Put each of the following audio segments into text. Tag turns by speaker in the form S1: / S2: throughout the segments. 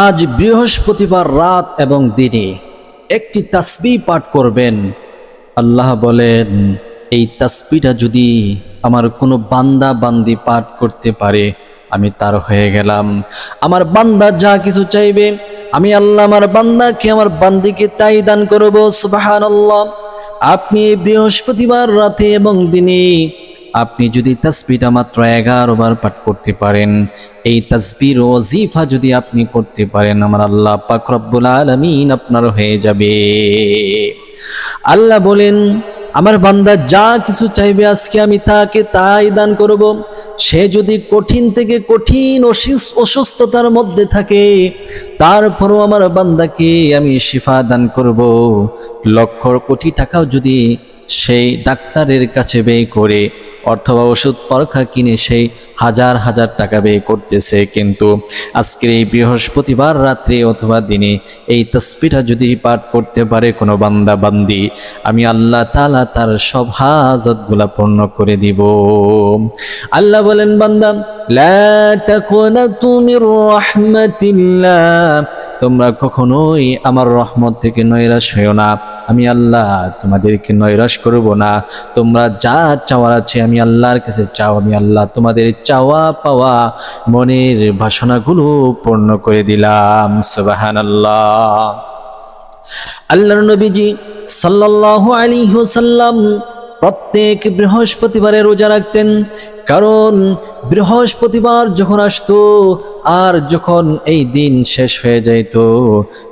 S1: আজ বৃহস্পতিবার রাত এবং দিনে একটি তাসবিহ পাঠ করবেন। আল্লাহ বলেন, এই তাসবিহটা যদি আমার কোনো বান্দা বান্দি পাঠ করতে পারে আমি তার হয়ে গেলাম। আমার বান্দা যা কিছু চাইবে আমি আল্লাহ আমার বান্দাকে আমার বান্দিকে তাই দান করব। সুবহানাল্লাহ। আপনি এই বৃহস্পতিবার রাতে এবং দিনে আপনি যদি তাসবিহটা মাত্র 11 বার পাঠ করতে পারেন, এই তাসবিহর ওয়াজিফা যদি আপনি করতে পারেন, আমার আল্লাহ পাক রব্বুল আলামিন আপনার হয়ে যাবে। আল্লাহ বলেন, আমার বান্দা যা কিছু চাইবে আজকে আমি তাকে তাই দান করব। সে যদি কঠিন থেকে কঠিন অসুস্থতার মধ্যে থাকে তারপরও আমার বান্দাকে আমি শিফা দান করব। লক্ষ কোটি টাকাও যদি সেই ডাক্তারের কাছে ব্যয় করে অথবা ওষুধ পরীক্ষা কিনে সেই হাজার হাজার টাকা ব্যয় করতেছে, কিন্তু আজকের এই বৃহস্পতিবার রাত্রে অথবা দিনে এই তাসবিহটা যদি পাঠ করতে পারে কোনো বান্দা বান্দি, আমি আল্লাহ তাআলা তার সব হাজতগুলা পূর্ণ করে দিব। আল্লাহ বলেন, বান্দা লা তাকুনাতু মির রাহমাতিল্লাহ, তোমরা কখনোই আমার রহমত থেকে নৈরাশ হইও না। আমি আল্লাহ তোমাদেরকে নৈরাশ করব না। তোমরা যা চাওয়ার আছে আমি আল্লাহর কাছে চাও, আমি আল্লাহ তোমাদের চাওয়া পাওয়া মনের বাসনাগুলো পূর্ণ করে দিলাম। সুবহানাল্লাহ। আল্লাহর নবীজি সাল্লাল্লাহু আলাইহি ওয়াসাল্লাম প্রত্যেক বৃহস্পতিবারে রোজা রাখতেন, কারণ বৃহস্পতিবার যখন আসতো আর যখন এই দিন শেষ হয়ে যাইত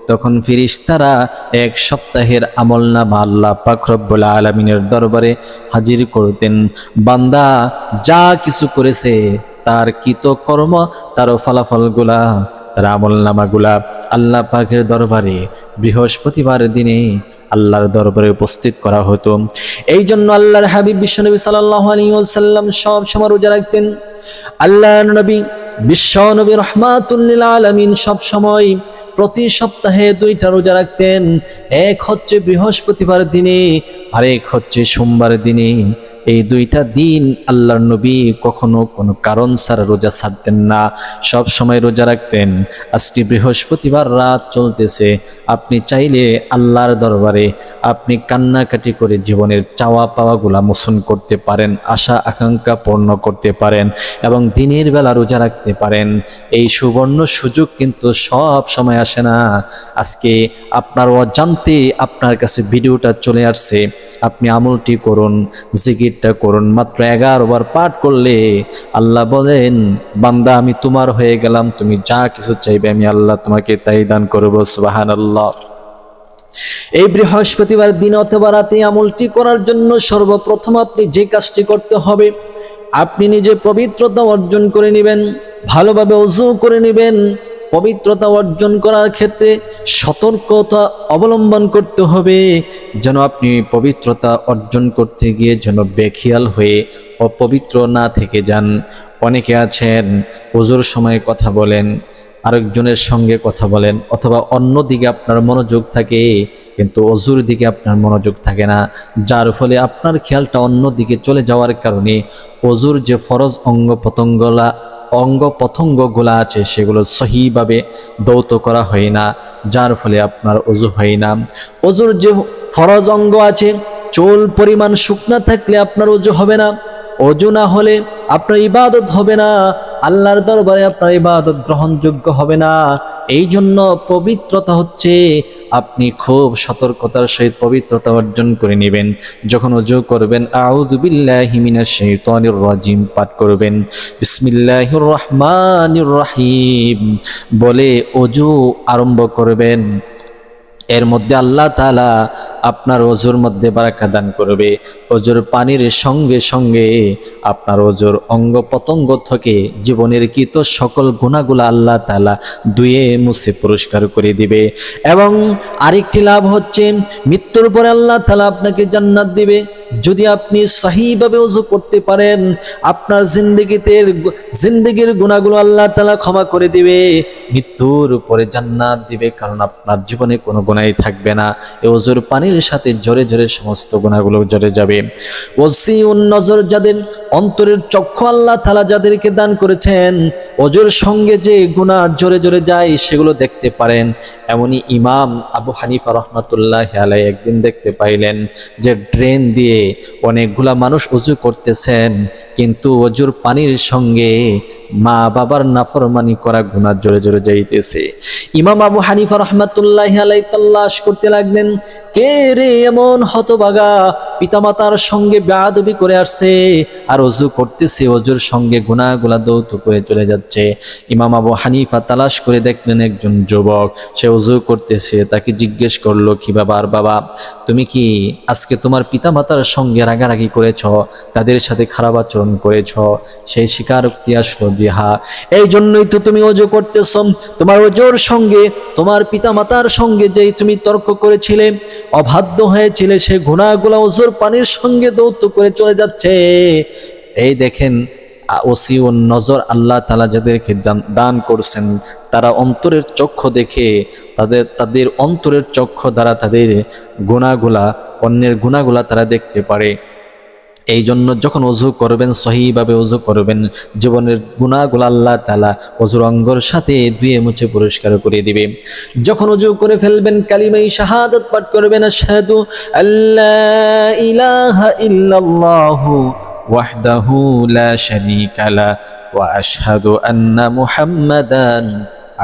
S1: তখন ফেরেশতারা এক সপ্তাহের আমলনামা আল্লাহ পাক রব্বুল আলামিনের দরবারে হাজির করতেন। বান্দা যা কিছু করেছে তার কৃতকর্ম, তার ফলাফলগুলা, তার আমলনামাগুলা আল্লাহ পাকের দরবারে বৃহস্পতিবার দিনে আল্লাহর দরবারে উপস্থিত করা হতো। এই জন্য আল্লাহর হাবিব বিশ্বনবী সাল্লাল্লাহু আলাইহি ওয়াসাল্লাম সব সময় রোজা রাখতেন। আল্লাহর নবী বিশ্বনবী রাহমাতুল লিল আলামিন সব সময় প্রতি সপ্তাহে 2টা রোজা রাখতেন। এক হচ্ছে বৃহস্পতিবার দিনে আর এক হচ্ছে সোমবার দিনে। এই 2টা দিন আল্লাহর নবী কখনো কোনো কারণ ছাড়া রোজা ছাড়তেন না, সব সময় রোজা রাখতেন। আজকে বৃহস্পতিবার রাত চলতেছে, আপনি চাইলে আল্লাহর দরবারে আপনি কান্নাকাটি করে জীবনের চাওয়া পাওয়াগুলা মোচন করতে পারেন, আশা আকাঙ্ক্ষা পূর্ণ করতে পারেন এবং দিনের বেলা রোজা রাখতে পারেন। এই সুবর্ণ সুযোগ কিন্তু সব সময় আসে না। আজকে আপনার অজান্তে আপনার কাছে ভিডিওটা চলে আসছে, আপনি আমলটি করুন, জিকিরটা করুন। মাত্র 11 বার পাঠ করলে আল্লাহ বলেন, বান্দা আমি তোমার হয়ে গেলাম, তুমি যা কিছু চাইবে আমি আল্লাহ তোমাকে তাই দান করব। সুবহানাল্লাহ। এই বৃহস্পতিবার দিন অথবা রাতে আমলটি করার জন্য সর্বপ্রথম আপনি যে কাজটি করতে হবে, আপনি নিজে পবিত্রতা অর্জন করে নেবেন, ভালোভাবে ওযু করে নেবেন। পবিত্রতা অর্জন করার ক্ষেত্রে সতর্কতা অবলম্বন করতে হবে, যেন আপনি পবিত্রতা অর্জন করতে গিয়ে যেন বেখিয়াল হয়ে অপবিত্র না থেকে যান। অনেকে আছেন ওযুর সময় কথা বলেন, আরেকজনের সঙ্গে কথা বলেন, অথবা অন্য দিকে আপনার মনোযোগ থাকে কিন্তু ওযুর দিকে আপনার মনোযোগ থাকে না, যার ফলে আপনার খেয়ালটা অন্য দিকে চলে যাওয়ার কারণে ওযুর যে ফরজ অঙ্গ প্রত্যঙ্গগুলা আছে সেগুলো সহিভাবে দৌত করা হয় না, যার ফলে আপনার ওযু হয় না। ওযুর যে ফরজ অঙ্গ আছে, চুল পরিমাণ শুকনা থাকলে আপনার ওযু হবে না, ওযু না হলে আপনার ইবাদত হবে না, আল্লাহর দরবারে আপনার ইবাদত গ্রহণযোগ্য হবে না। এই জন্য পবিত্রতা হচ্ছে আপনি খুব সতর্কতার সহিত পবিত্রতা অর্জন করে নেবেন। যখন ওযু করবেন আউযু বিল্লাহি মিনাশ শাইতানির রাজিম পাঠ করবেন, বিসমিল্লাহির রহমানির রহিম বলে ওযু আরম্ভ করবেন। এর মধ্যে আল্লাহ তাআলা আপনার ওযুর মধ্যে বারাকা দান করবে। ওযুর পানির সঙ্গে সঙ্গে আপনার ওযুর অঙ্গ প্রত্যঙ্গ থেকে জীবনের কৃত সকল গুনাহগুলো আল্লাহ তাআলা ধুয়ে মুছে পরিষ্কার করে দিবে। এবং আরেকটি লাভ হচ্ছে মৃত্যুর পরে আল্লাহ তাআলা আপনাকে জান্নাত দিবে। যদি আপনি সহিভাবে ওযু করতে পারেন, আপনার জিন্দেগির গুনাহগুলো আল্লাহ তাআলা ক্ষমা করে দিবে, মৃত্যুর পরে জান্নাত দিবে, কারণ আপনার জীবনে কোনো গুনাহই থাকবে না। এই ওযুর পানির সাথে ঝরে ঝরে সমস্ত গুনাহগুলো ঝরে যাবে। ওয়াসিউন নজর, যাদের অন্তরের চক্ষু আল্লাহ তাআলা যাদেরকে দান করেছেন, ওযুর সঙ্গে যে গুনাহ ঝরে ঝরে যায় সেগুলো দেখতে পারেন। এমনই ইমাম আবু হানিফা রাহমাতুল্লাহি আলাইহি একদিন দেখতে পাইলেন যে ড্রেন দিয়ে অনেকগুলা মানুষ ওযু করতেছেন, কিন্তু ওযুর পানির সঙ্গে মা বাবার নাফরমানি করা গুনাহ ঝরে ঝরে যাইতেছে। ইমাম আবু হানিফা রাহমাতুল্লাহি আলাইহি তালাশ করতে লাগলেন, কে রে এমন হতভাগা পিতামাতার সঙ্গে বেয়াদবি করে আসছে আর ওযু করতেছে, ওযুর সঙ্গে গুনাহগুলা দৌত করে চলে যাচ্ছে। ইমাম আবু হানিফা তালাশ করে দেখলেন একজন যুবক, সে ওযু করতেছে। তাকে জিজ্ঞেস করলো, কি বাবার বাবা, তুমি কি আজকে তোমার পিতামাতার সঙ্গে রাগারাগি করেছ, তাদের সাথে খারাপ আচরণ করেছ? সেই স্বীকারোক্তি আসলো যে হ্যাঁ, এই জন্যই তো তুমি ওযু করতেছ। তোমার ওযুর সঙ্গে তোমার পিতামাতার সঙ্গে যেই তুমি তর্ক করেছিলে, অবাধ্য হয়েছিলে, সে গুনাহগুলো ওযুর পানির সঙ্গে দৌত করে চলে যাচ্ছে। এই দেখেন, ওসিউন নজর আল্লাহ তাআলা যাদেরকে দান করছেন, তারা অন্তরের চক্ষু দেখে, তাদের অন্তরের চক্ষু দ্বারা তাদের গুনাহগুলা, অন্যের গুনাহগুলা তারা দেখতে পারে। এই জন্য যখন ওযু করবেন, সহিভাবে ওযু করবেন, জীবনের গুনাহগুলো আল্লাহ তাআলা ওযুর অঙ্গর সাথে ধুয়ে মুছে পরিষ্কার করে দিবে। যখন ওযু করে ফেলবেন, কালিমায়ে শাহাদাত পাঠ করবেন, আশহাদু আল্লা ইলাহা ইল্লাল্লাহু ওয়াহদাহু লা শারীকা লা ওয়া আশহাদু আন্না মুহাম্মাদান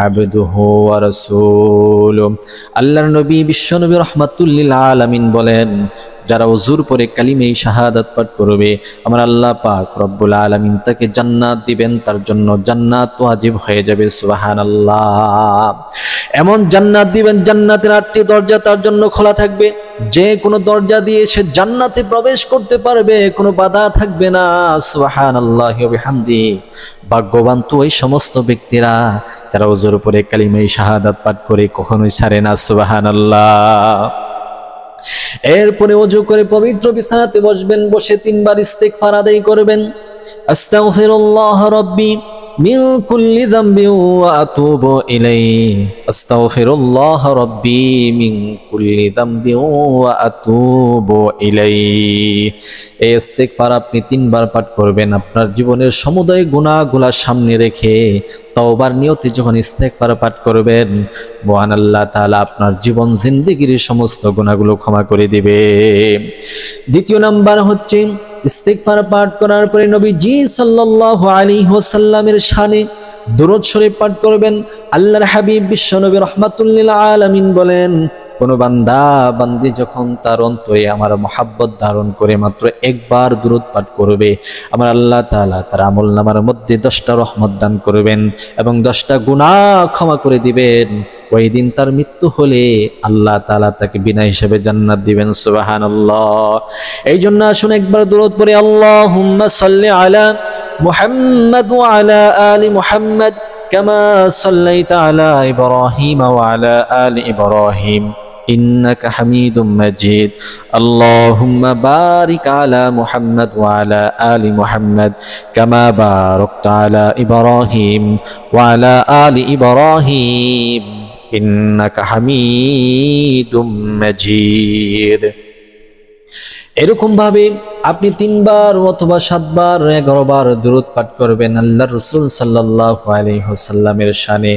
S1: আবদুহু ওয়া রাসূলুহু। আল্লাহর নবী বিশ্বনবী রাহমাতুল লিল আলামিন বলেন, যারা ওযুর পরে কালিমায়ে শাহাদাত পাঠ করবে, আমার আল্লাহ পাক রব্বুল আলামিন তাকে জান্নাত দিবেন, তার জন্য জান্নাত ওয়াজিব হয়ে যাবে। সুবহানাল্লাহ। এমন জান্নাত দিবেন, জান্নাতের 8টি দরজা তার জন্য খোলা থাকবে, যে কোনো দরজা দিয়ে সে জান্নাতে প্রবেশ করতে পারবে, কোনো বাধা থাকবে না। সুবহানাল্লাহি ওয়া বিহামদিহি। ভাগ্যবান তো ওই সমস্ত ব্যক্তিরা যারা ওযুর পরে কালিমায়ে শাহাদাত পাঠ করে কখনোই ছাড়ে না। সুবহানাল্লাহ। এরপরে ওযু করে পবিত্র বিছানাতে বসবেন, বসে 3 বার ইস্তিগফার আদায় করবেন। আস্তাগফিরুল্লাহ রাব্বি মিন কুল্লি যামবিন ওয়া আতুবু ইলাইহি, আস্তাগফিরুল্লাহ রাব্বি মিন কুল্লি যামবিন ওয়া আতুবু ইলাইহি। এই ইস্তিগফার আপনি 3 বার পাঠ করবেন। আপনার জীবনের সমুদয় গুনাহগুলা সামনে রেখে তওবার নিয়তে যখন ইস্তিগফার পাঠ করবেন, মহান আল্লাহ তাআলা আপনার জীবন জিন্দেগির সমস্ত গুনাহগুলো ক্ষমা করে দিবে। দ্বিতীয় নাম্বার হচ্ছে, ইস্তিগফার পাঠ করার পরে নবীজি সাল্লাল্লাহু আলাইহি ওয়াসাল্লামের শানে দুরূদ শরীফ পাঠ করবেন। আল্লাহর হাবিব বিশ্বনবী রাহমাতুল লিল আলামিন বলেন, কোন বান্দা বান্দি যখন তার অন্তরে আমার মহাব্বত ধারণ করে মাত্র একবার দুরূদ পাঠ করবে, আমার আল্লাহ তাআলা তার আমলনামার মধ্যে 10টা রহমত দান করবেন এবং 10টা গুনাহ ক্ষমা করে দিবেন। ওই দিন তার মৃত্যু হলে আল্লাহ তাআলা তাকে বিনা হিসাবে জান্নাত দিবেন। সুবহানাল্লাহ। এই জন্য আসুন একবার দুরূদ পড়ে, আল্লাহুম্মা সাল্লি আলা মুহাম্মাদ ওয়া আলা আলি মুহাম্মাদ কামা সাল্লাইতা আলা ইব্রাহিম ওয়া আলা আলি ইব্রাহিম ইন্নাকা হামিদুম মাজিদ। আল্লাহুম্মা বারিক আলা মুহাম্মাদ ওয়া আলা আলি মুহাম্মাদ কামা বারাকতা আলা ইব্রাহিম ওয়া আলা আলি ইব্রাহিম ইন্নাকা হামিদুম মাজিদ। এরকম ভাবে আপনি 3 বার অথবা 7 বার 11 বার দুরূদ পাঠ করবেন। আল্লাহর রাসূল সাল্লাল্লাহু আলাইহি ওয়াসাল্লামের শানে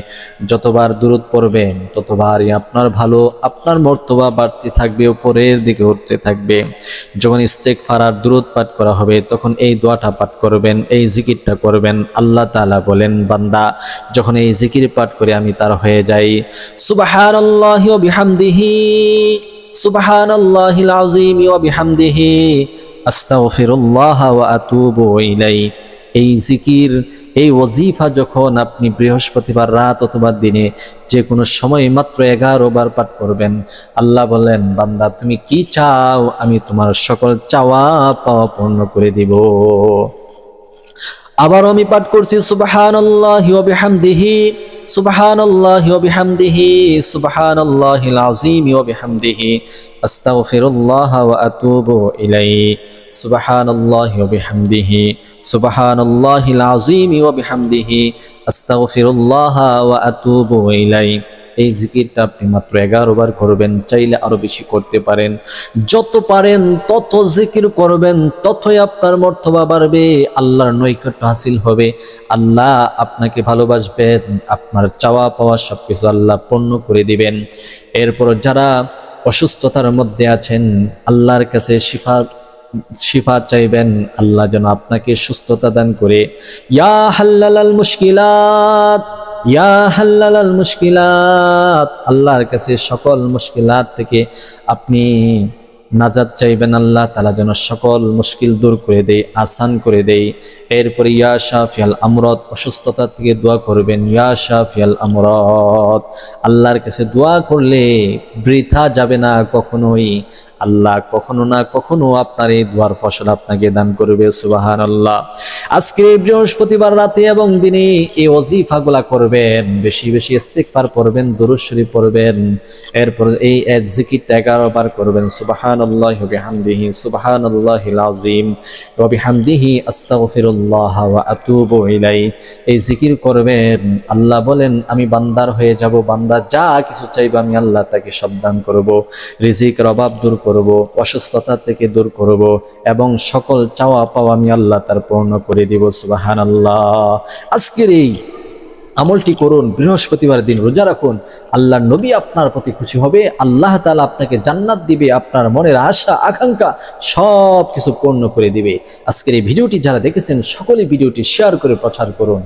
S1: যতবার দুরূদ পড়বেন ততবারই আপনার ভালো, আপনার মর্তবা বাড়তে থাকবে, উপরের দিকে উঠতে থাকবে। যখন ইস্তিগফার আর দুরূদ পাঠ করা হবে তখন এই দোয়াটা পাঠ করবেন, এই জিকিরটা করবেন। আল্লাহ তাআলা বলেন, বান্দা যখন এই জিকির পাঠ করে আমি তার হয়ে যাই, সুবহানাল্লাহি ওয়া বিহামদিহি সুবহানাল্লাহিল আযীম ওয়া বিহামদিহি আস্তাগফিরুল্লাহ ওয়া আতুবু ইলাইহি। এই জিকির, এই ওয়াজিফা যখন আপনি বৃহস্পতিবার রাত অথবা দিনে যে কোনো সময় মাত্র 11 বার পাঠ করবেন, আল্লাহ বলেন, বান্দা তুমি কি চাও, আমি তোমার সকল চাওয়া পাওয়া পূর্ণ করে দিব। আবার আমি পাঠ করছি সুবহানাল্লাহি ওয়া বিহামদিহি সুবহানাল্লাহি ওয়া বিহামদিহি সুবহানাল্লাহিল আযীম ওয়া বিহামদিহি আস্তাগফিরুল্লাহ ওয়া আতুবু ইলাইহি সুবহানাল্লাহি ওয়া বিহামদিহি সুবহানাল্লাহিল আযীম ওয়া বিহামদিহি আস্তাগফিরুল্লাহ ওয়া আতুবু ইলাইহি। এই জিকিরটা আপনি মাত্র 11 বার করবেন, চাইলে আরো বেশি করতে পারেন। যত পারেন তত জিকির করবেন, ততই আপনার মর্তবা বাড়বে, আল্লাহর নৈকট্য হাসিল হবে, আল্লাহ আপনাকে ভালোবাসবেন, আপনার চাওয়া পাওয়া সবকিছু আল্লাহ পূর্ণ করে দিবেন। এরপর যারা অসুস্থতার মধ্যে আছেন, আল্লাহর কাছে শিফা চাইবেন, আল্লাহ যেন আপনাকে সুস্থতা দান করে। ইয়া হাল্লালাল মুশকিলাত, ইয়া হাল্লালাল মুশকিলাত, আল্লাহর কাছে সকল মুশকিলাত থেকে আপনি নাজাত চাইবেন, আল্লাহ তাআলা যেন সকল মুশকিল দূর করে দেয়, আসান করে দেয়। এরপরে ইয়া শাফিয়াল আমরাদ, অসুস্থতা থেকে দোয়া করবেন, ইয়া শাফিয়াল আমরাদ, আল্লাহর কাছে দোয়া করলে বৃথা যাবে না কখনোই, আল্লাহ কখনো না কখনো আপনার এই দোয়ার ফসল আপনাকে দান করবে। সুবহানাল্লাহ। আজকে বৃহস্পতিবার রাতে এবং দিনে এই ওজিফাগুলা করবেন, বেশি বেশি ইস্তিগফার পড়বেন, দুরূদ শরীফ পড়বেন। এরপর এই জিকিরটা 11 বার করবেন, সুবহানাল্লাহি ওয়া বিহামদিহি সুবহানাল্লাহিল আযীম ওয়া বিহামদিহি আস্তাগফিরুল্লাহ ওয়া আতুবু ইলাইহি। এই জিকির করবেন। আল্লাহ বলেন আমি বান্দার হয়ে যাব, বান্দা যা কিছু চাইবে আমি আল্লাহ তাকে সব দান করব, রিজিকের অভাব দূর করব, অসুস্থতা থেকে দূর করব, এবং সকল চাওয়া পাওয়া আমি আল্লাহ তার পূর্ণ করে দিব। সুবহানাল্লাহ। আজকের এই আমলটি করুন, বৃহস্পতিবার দিন রোজা রাখুন, আল্লাহর নবী আপনার প্রতি খুশি হবে, আল্লাহ তাআলা আপনাকে জান্নাত দিবে, আপনার মনের আশা আকাঙ্ক্ষা সব কিছু পূর্ণ করে দিবে। আজকের এই ভিডিওটি যারা দেখেছেন সকলে ভিডিওটি শেয়ার করে প্রচার করুন।